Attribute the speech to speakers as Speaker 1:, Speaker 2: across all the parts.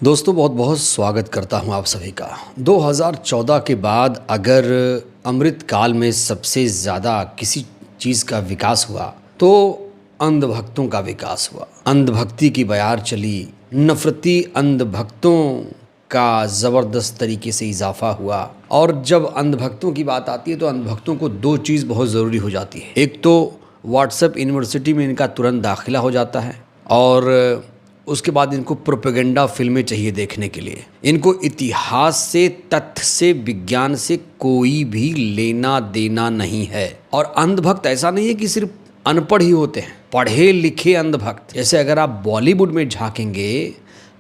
Speaker 1: दोस्तों बहुत बहुत स्वागत करता हूं आप सभी का। 2014 के बाद अगर अमृत काल में सबसे ज़्यादा किसी चीज़ का विकास हुआ तो अंधभक्तों का विकास हुआ। अंधभक्ति की बयार चली, नफरती अंधभक्तों का ज़बरदस्त तरीके से इजाफा हुआ। और जब अंधभक्तों की बात आती है तो अंधभक्तों को दो चीज़ बहुत ज़रूरी हो जाती है। एक तो व्हाट्सएप यूनिवर्सिटी में इनका तुरंत दाखिला हो जाता है और उसके बाद इनको प्रोपेगेंडा फिल्में चाहिए देखने के लिए। इनको इतिहास से, तथ्य से, विज्ञान से कोई भी लेना देना नहीं है। और अंधभक्त ऐसा नहीं है कि सिर्फ अनपढ़ ही होते हैं, पढ़े लिखे अंधभक्त। जैसे अगर आप बॉलीवुड में झांकेंगे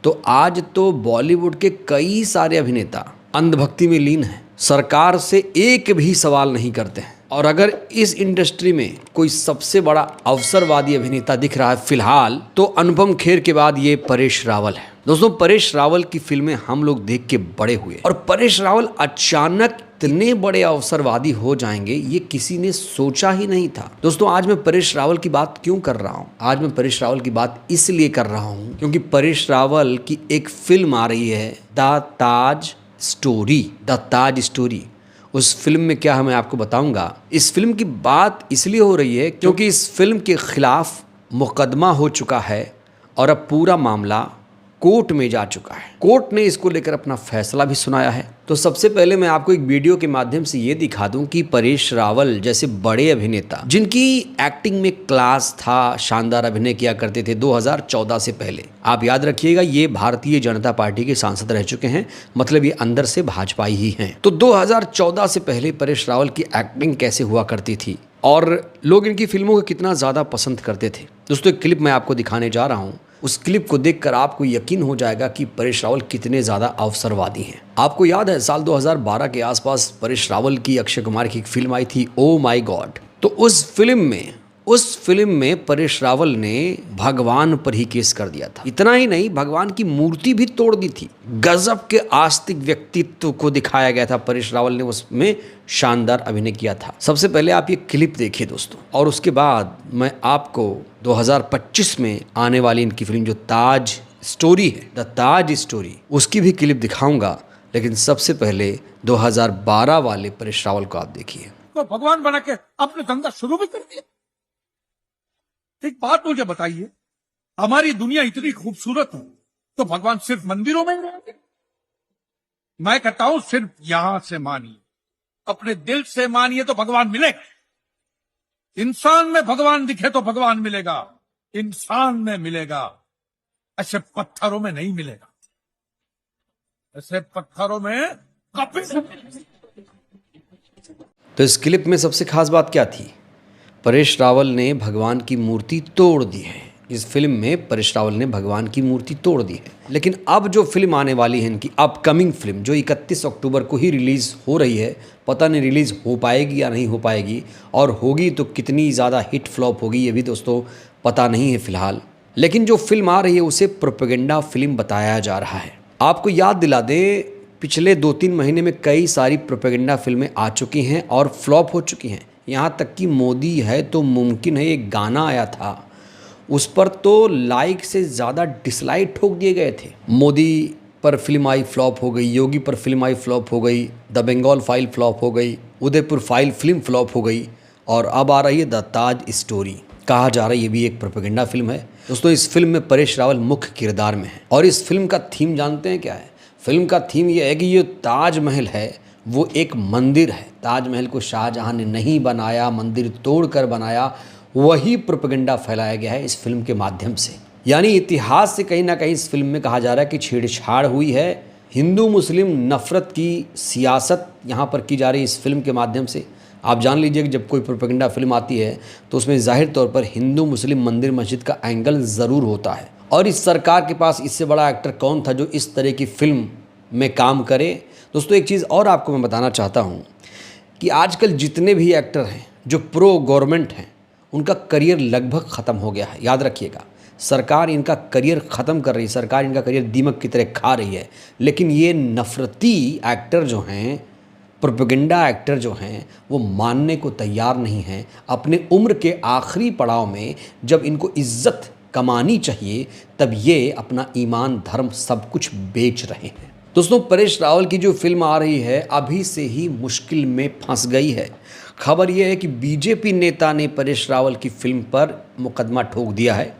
Speaker 1: तो आज तो बॉलीवुड के कई सारे अभिनेता अंधभक्ति में लीन हैं, सरकार से एक भी सवाल नहीं करते हैं। और अगर इस इंडस्ट्री में कोई सबसे बड़ा अवसरवादी अभिनेता दिख रहा है फिलहाल तो अनुपम खेर के बाद ये परेश रावल है। दोस्तों परेश रावल की फिल्में हम लोग देख के बड़े हुए और परेश रावल अचानक इतने बड़े अवसरवादी हो जाएंगे ये किसी ने सोचा ही नहीं था। दोस्तों आज मैं परेश रावल की बात क्यों कर रहा हूँ? आज मैं परेश रावल की बात इसलिए कर रहा हूँ क्योंकि परेश रावल की एक फिल्म आ रही है द ताज स्टोरी। उस फिल्म में क्या है मैं आपको बताऊंगा। इस फिल्म की बात इसलिए हो रही है क्योंकि इस फिल्म के खिलाफ मुकदमा हो चुका है और अब पूरा मामला कोर्ट में जा चुका है। कोर्ट ने इसको लेकर अपना फैसला भी सुनाया है। तो सबसे पहले मैं आपको एक वीडियो के माध्यम से ये दिखा दूं कि परेश रावल जैसे बड़े अभिनेता जिनकी एक्टिंग में क्लास था, शानदार अभिनय किया करते थे 2014 से पहले। आप याद रखिएगा ये भारतीय जनता पार्टी के सांसद रह चुके हैं, मतलब ये अंदर से भाजपाई ही हैं। तो 2014 से पहले परेश रावल की एक्टिंग कैसे हुआ करती थी और लोग इनकी फिल्मों को कितना ज़्यादा पसंद करते थे। दोस्तों एक क्लिप मैं आपको दिखाने जा रहा हूँ। उस क्लिप को देखकर आपको यकीन हो जाएगा कि परेश रावल कितने ज़्यादा अवसरवादी हैं। आपको याद है साल 2012 के आसपास परेश रावल की अक्षय कुमार की एक फिल्म आई थी ओ माई गॉड। तो उस फिल्म में परेश रावल ने भगवान पर ही केस कर दिया था। इतना ही नहीं, भगवान की मूर्ति भी तोड़ दी थी। गजब के आस्तिक व्यक्तित्व को दिखाया गया था। परेश रावल ने उसमें शानदार अभिनय किया था। सबसे पहले आप ये क्लिप देखिए दोस्तों, और उसके बाद मैं आपको 2025 में आने वाली इनकी फिल्म जो ताज स्टोरी है, द ताज स्टोरी, उसकी भी क्लिप दिखाऊंगा। लेकिन सबसे पहले 2012 वाले परेश रावल को आप देखिए।
Speaker 2: तो भगवान बना के अपने धंधा शुरू भी कर दिया। एक बात मुझे बताइए, हमारी दुनिया इतनी खूबसूरत है तो भगवान सिर्फ मंदिरों में ही रहेंगे? मैं कहता हूं सिर्फ यहां से मानिए, अपने दिल से मानिए तो भगवान मिलेगा। इंसान में भगवान दिखे तो भगवान मिलेगा, इंसान में मिलेगा, ऐसे पत्थरों में नहीं मिलेगा। ऐसे पत्थरों में कभी नहीं।
Speaker 1: तो इस क्लिप में सबसे खास बात क्या थी? परेश रावल ने भगवान की मूर्ति तोड़ दी है। इस फिल्म में परेश रावल ने भगवान की मूर्ति तोड़ दी है। लेकिन अब जो फिल्म आने वाली है इनकी अपकमिंग फिल्म जो 31 अक्टूबर को ही रिलीज़ हो रही है, पता नहीं रिलीज़ हो पाएगी या नहीं हो पाएगी, और होगी तो कितनी ज़्यादा हिट फ्लॉप होगी ये भी दोस्तों पता नहीं है फ़िलहाल। लेकिन जो फिल्म आ रही है उसे प्रोपेगेंडा फिल्म बताया जा रहा है। आपको याद दिला दें, पिछले 2-3 महीने में कई सारी प्रोपेगेंडा फिल्में आ चुकी हैं और फ्लॉप हो चुकी हैं। यहाँ तक कि मोदी है तो मुमकिन है एक गाना आया था, उस पर तो लाइक से ज़्यादा डिसलाइक ठोक दिए गए थे। मोदी पर फिल्म आई फ्लॉप हो गई, योगी पर फिल्म आई फ्लॉप हो गई, द बंगाल फाइल फ्लॉप हो गई, उदयपुर फाइल फिल्म फ्लॉप हो गई, और अब आ रही है द ताज स्टोरी। कहा जा रहा है ये भी एक प्रोपेगेंडा फिल्म है। दोस्तों इस फिल्म में परेश रावल मुख्य किरदार में है। और इस फिल्म का थीम जानते हैं क्या है? फिल्म का थीम ये है कि ये ताजमहल है वो एक मंदिर है। ताजमहल को शाहजहां ने नहीं बनाया, मंदिर तोड़कर बनाया। वही प्रोपेगेंडा फैलाया गया है इस फिल्म के माध्यम से। यानी इतिहास से कहीं ना कहीं इस फिल्म में कहा जा रहा है कि छेड़छाड़ हुई है, हिंदू मुस्लिम नफरत की सियासत यहाँ पर की जा रही है इस फिल्म के माध्यम से। आप जान लीजिए कि जब कोई प्रोपेगेंडा फिल्म आती है तो उसमें जाहिर तौर पर हिंदू मुस्लिम मंदिर मस्जिद का एंगल ज़रूर होता है। और इस सरकार के पास इससे बड़ा एक्टर कौन था जो इस तरह की फिल्म में काम करे? दोस्तों एक चीज़ और आपको मैं बताना चाहता हूँ कि आजकल जितने भी एक्टर हैं जो प्रो गवर्नमेंट हैं उनका करियर लगभग ख़त्म हो गया है। याद रखिएगा, सरकार इनका करियर ख़त्म कर रही है, सरकार इनका करियर दीमक की तरह खा रही है। लेकिन ये नफरती एक्टर जो हैं, प्रोपेगेंडा एक्टर जो हैं, वो मानने को तैयार नहीं हैं। अपने उम्र के आखिरी पड़ाव में जब इनको इज्जत कमानी चाहिए, तब ये अपना ईमान, धर्म सब कुछ बेच रहे हैं। दोस्तों, परेश रावल की जो फिल्म आ रही है अभी से ही मुश्किल में फंस गई है। खबर यह है कि बीजेपी नेता ने परेश रावल की फिल्म पर मुकदमा ठोक दिया है।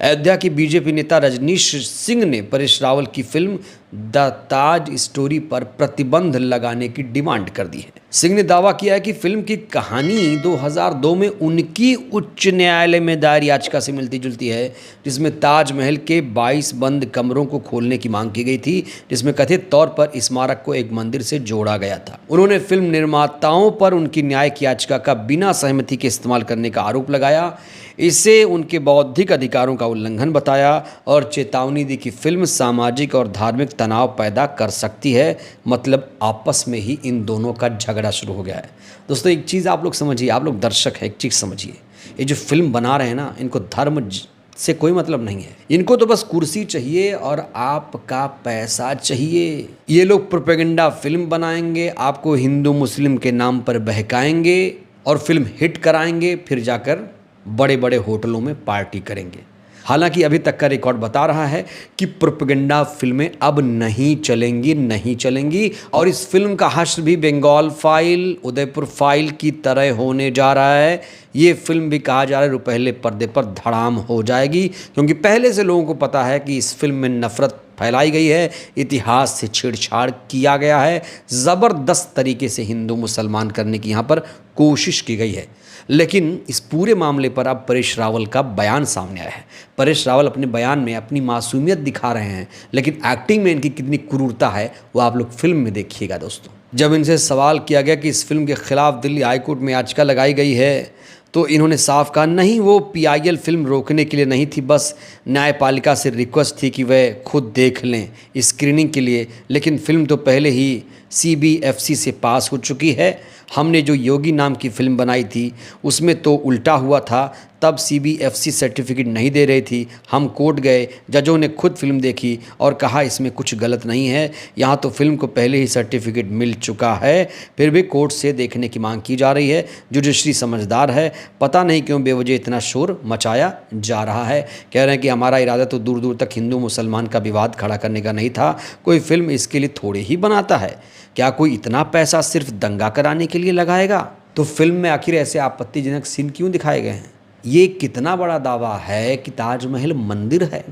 Speaker 1: अयोध्या के बीजेपी नेता रजनीश सिंह ने परेश रावल की फिल्म द ताज स्टोरी पर प्रतिबंध लगाने की डिमांड कर दी है। सिंह ने दावा किया है कि फिल्म की कहानी 2002 में उनकी उच्च न्यायालय में दायर याचिका से मिलती जुलती है, जिसमें ताजमहल के 22 बंद कमरों को खोलने की मांग की गई थी, जिसमें कथित तौर पर स्मारक को एक मंदिर से जोड़ा गया था। उन्होंने फिल्म निर्माताओं पर उनकी न्यायिक याचिका का बिना सहमति के इस्तेमाल करने का आरोप लगाया, इसे उनके बौद्धिक अधिकारों का उल्लंघन बताया और चेतावनी दी कि फिल्म सामाजिक और धार्मिक तनाव पैदा कर सकती है। मतलब आपस में ही इन दोनों का झगड़ा शुरू हो गया है। दोस्तों, एक चीज़ आप लोग समझिए, आप लोग दर्शक हैं, एक चीज़ समझिए, ये जो फिल्म बना रहे हैं ना, इनको धर्म से कोई मतलब नहीं है। इनको तो बस कुर्सी चाहिए और आपका पैसा चाहिए। ये लोग प्रोपेगेंडा फिल्म बनाएंगे, आपको हिंदू मुस्लिम के नाम पर बहकाएंगे और फिल्म हिट कराएंगे, फिर जाकर बड़े बड़े होटलों में पार्टी करेंगे। हालांकि अभी तक का रिकॉर्ड बता रहा है कि प्रोपेगेंडा फिल्में अब नहीं चलेंगी और इस फिल्म का हश्र भी बंगाल फाइल, उदयपुर फाइल की तरह होने जा रहा है। ये फिल्म भी कहा जा रहा है पहले पर्दे पर धड़ाम हो जाएगी, क्योंकि पहले से लोगों को पता है कि इस फिल्म में नफरत फैलाई गई है, इतिहास से छेड़छाड़ किया गया है, ज़बरदस्त तरीके से हिंदू मुसलमान करने की यहाँ पर कोशिश की गई है। लेकिन इस पूरे मामले पर अब परेश रावल का बयान सामने आया है। परेश रावल अपने बयान में अपनी मासूमियत दिखा रहे हैं, लेकिन एक्टिंग में इनकी कितनी क्रूरता है वो आप लोग फिल्म में देखिएगा। दोस्तों, जब इनसे सवाल किया गया कि इस फिल्म के खिलाफ दिल्ली हाईकोर्ट में याचिका लगाई गई है, तो इन्होंने साफ कहा नहीं, वो PIL फिल्म रोकने के लिए नहीं थी, बस न्यायपालिका से रिक्वेस्ट थी कि वह खुद देख लें स्क्रीनिंग के लिए, लेकिन फिल्म तो पहले ही CBFC से पास हो चुकी है। हमने जो योगी नाम की फ़िल्म बनाई थी उसमें तो उल्टा हुआ था, तब CBFC सर्टिफिकेट नहीं दे रही थी। हम कोर्ट गए, जजों ने खुद फिल्म देखी और कहा इसमें कुछ गलत नहीं है, यहाँ तो फिल्म को पहले ही सर्टिफिकेट मिल चुका है, फिर भी कोर्ट से देखने की मांग की जा रही है। जुडिशरी समझदार है, पता नहीं क्यों बेवजह इतना शोर मचाया जा रहा है। कह रहे हैं कि हमारा इरादा तो दूर दूर तक हिंदू मुसलमान का विवाद खड़ा करने का नहीं था, कोई फिल्म इसके लिए थोड़े ही बनाता है, क्या कोई इतना पैसा सिर्फ दंगा कराने के लिए लगाएगा? तो फिल्म में आखिर ऐसे आपत्तिजनक सीन क्यों दिखाए गए हैं? ये कितना बड़ा दावा है कि ताजमहल मंदिर है।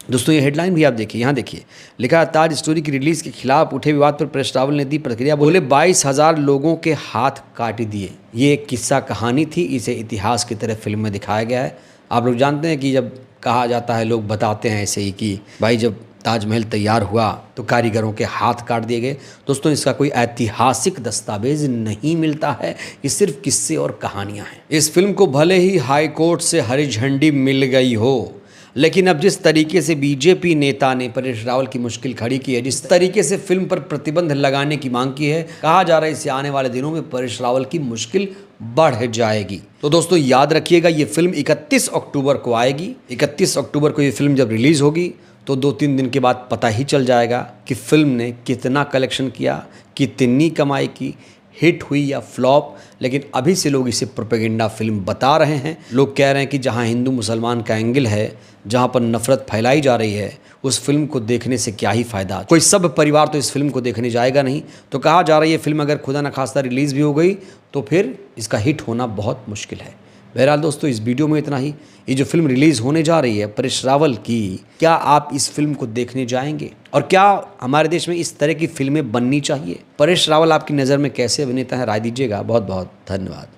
Speaker 1: दोस्तों, ये हेडलाइन भी आप देखिए, यहाँ देखिए, लिखा है ताज स्टोरी की रिलीज के खिलाफ उठे विवाद पर परेश रावल ने दी प्रतिक्रिया, बोले 22,000 लोगों के हाथ काट दिए। ये एक किस्सा कहानी थी, इसे इतिहास की तरह फिल्म में दिखाया गया है। आप लोग जानते हैं कि जब कहा जाता है, लोग बताते हैं ऐसे ही कि भाई जब ताजमहल तैयार हुआ तो कारीगरों के हाथ काट दिए गए। दोस्तों, इसका कोई ऐतिहासिक दस्तावेज नहीं मिलता है, ये सिर्फ किस्से और कहानियां हैं। इस फिल्म को भले ही हाई कोर्ट से हरी झंडी मिल गई हो, लेकिन अब जिस तरीके से बीजेपी नेता ने परेश रावल की मुश्किल खड़ी की है, जिस तरीके से फिल्म पर प्रतिबंध लगाने की मांग की है, कहा जा रहा है इससे आने वाले दिनों में परेश रावल की मुश्किल बढ़ जाएगी। तो दोस्तों, याद रखिएगा, ये फिल्म 31 अक्टूबर को आएगी। 31 अक्टूबर को ये फिल्म जब रिलीज़ होगी तो 2-3 दिन के बाद पता ही चल जाएगा कि फिल्म ने कितना कलेक्शन किया, कितनी कमाई की, हिट हुई या फ्लॉप। लेकिन अभी से लोग इसे प्रोपेगेंडा फिल्म बता रहे हैं। लोग कह रहे हैं कि जहां हिंदू मुसलमान का एंगल है, जहां पर नफरत फैलाई जा रही है, उस फिल्म को देखने से क्या ही फ़ायदा। कोई सब परिवार तो इस फिल्म को देखने जाएगा नहीं। तो कहा जा रहा है ये फिल्म अगर खुदा न खास्ता रिलीज़ भी हो गई तो फिर इसका हिट होना बहुत मुश्किल है। बहरहाल दोस्तों, इस वीडियो में इतना ही। ये जो फिल्म रिलीज़ होने जा रही है परेश रावल की, क्या आप इस फिल्म को देखने जाएंगे? और क्या हमारे देश में इस तरह की फिल्में बननी चाहिए? परेश रावल आपकी नज़र में कैसे अभिनेता है? राय दीजिएगा। बहुत बहुत धन्यवाद।